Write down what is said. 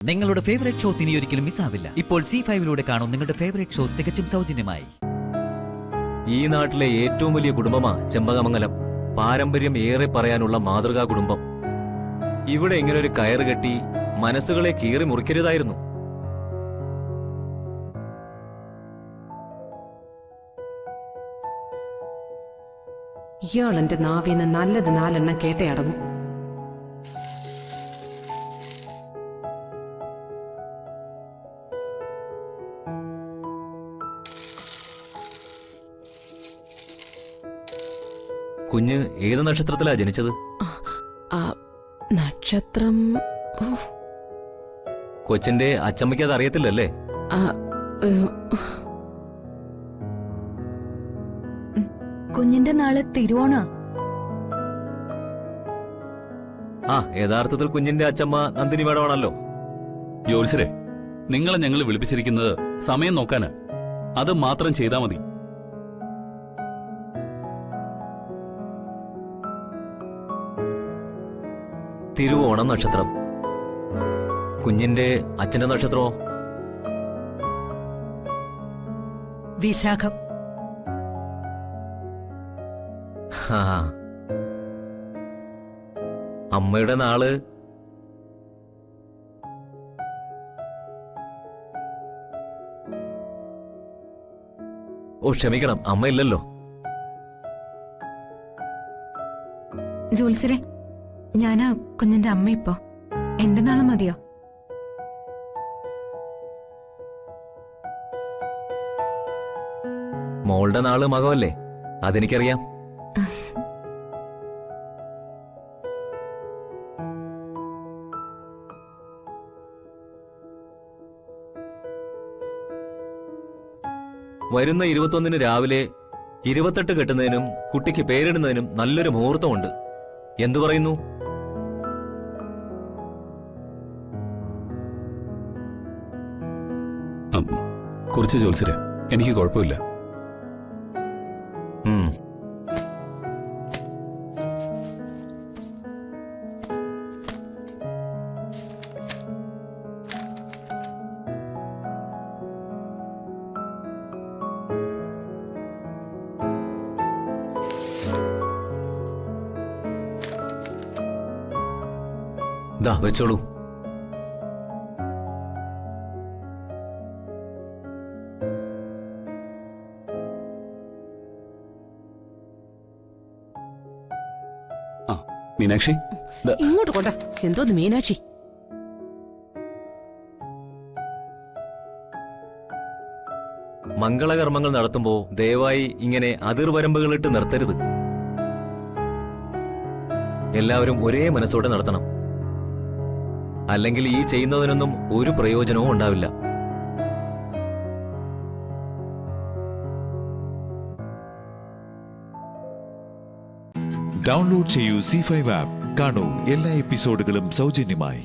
നിങ്ങളുടെ favourite shows ഇനി ഒരിക്കലും മിസ്സാവില്ല. ഇപ്പോൾ C5 കാണും നിങ്ങളുടെ ഫേവറേറ്റ് ഷോസ് തികച്ചും സൗജന്യമായി. ഈ നാട്ടിലെ ഏറ്റവും വലിയ കുടുംബമാ ചെമ്പകമംഗലം. പാരമ്പര്യം ഏറെ പറയാനുള്ള മാതൃകാ കുടുംബം. ഇവിടെ ഇങ്ങനൊരു കയറ് കെട്ടി മനസ്സുകളെ കീറി മുറിക്കരുതായിരുന്നു. ഇയാൾ എന്റെ നാവിന്ന് നല്ലത് 4 എണ്ണം കേട്ടേ അടങ്ങും. കുഞ്ഞ് ഏത് നക്ഷത്രത്തിലാ ജനിച്ചത്? നക്ഷത്രം കൊച്ചിന്റെ അച്ചമ്മയ്ക്ക് അത് അറിയത്തില്ലല്ലേ? കുഞ്ഞിന്റെ നാളെ തിരുവോണ. യഥാർത്ഥത്തിൽ കുഞ്ഞിന്റെ അച്ചമ്മ നന്ദിനി മേഡമാണല്ലോ. ജോത്സരെ, നിങ്ങളെ ഞങ്ങൾ വിളിപ്പിച്ചിരിക്കുന്നത് സമയം നോക്കാന്. അത് മാത്രം ചെയ്താൽ മതി. തിരുവോണം നക്ഷത്രം. കുഞ്ഞിന്റെ അച്ഛന്റെ നക്ഷത്രമോ? വിശാഖം. അമ്മയുടെ നാള് ക്ഷമിക്കണം, അമ്മയില്ലല്ലോ. ജോത്സരെ, ഞാനാ കുഞ്ഞിന്റെ അമ്മ. ഇപ്പോ എന്റെ നാളെ മതിയോ? മോളുടെ നാള് മകമല്ലേ, അതെനിക്കറിയാം. വരുന്ന 21-ന് രാവിലെ 28 കെട്ടുന്നതിനും കുട്ടിക്ക് പേരിടുന്നതിനും നല്ലൊരു മുഹൂർത്തമുണ്ട്. എന്തു പറയുന്നു? കുറച്ച് ജോത്സരെ, എനിക്ക് കുഴപ്പമില്ല. ദാ വെച്ചോളൂ. മീനാക്ഷി, ഇങ്ങോട്ട് കൊണ്ട. എന്തോന്ന് മീനാക്ഷി? മംഗളകർമ്മങ്ങൾ നടത്തുമ്പോ ദയവായി ഇങ്ങനെ അതിർവരമ്പുകളിട്ട് നിർത്തരുത്. എല്ലാവരും ഒരേ മനസ്സോടെ നടത്തണം. അല്ലെങ്കിൽ ഈ ചെയ്യുന്നതിനൊന്നും ഒരു പ്രയോജനവും ഉണ്ടാവില്ല. ഡൗൺലോഡ് ചെയ്യൂ C5 ആപ്പ്. കാണൂ എല്ലാ എപ്പിസോഡുകളും സൗജന്യമായി.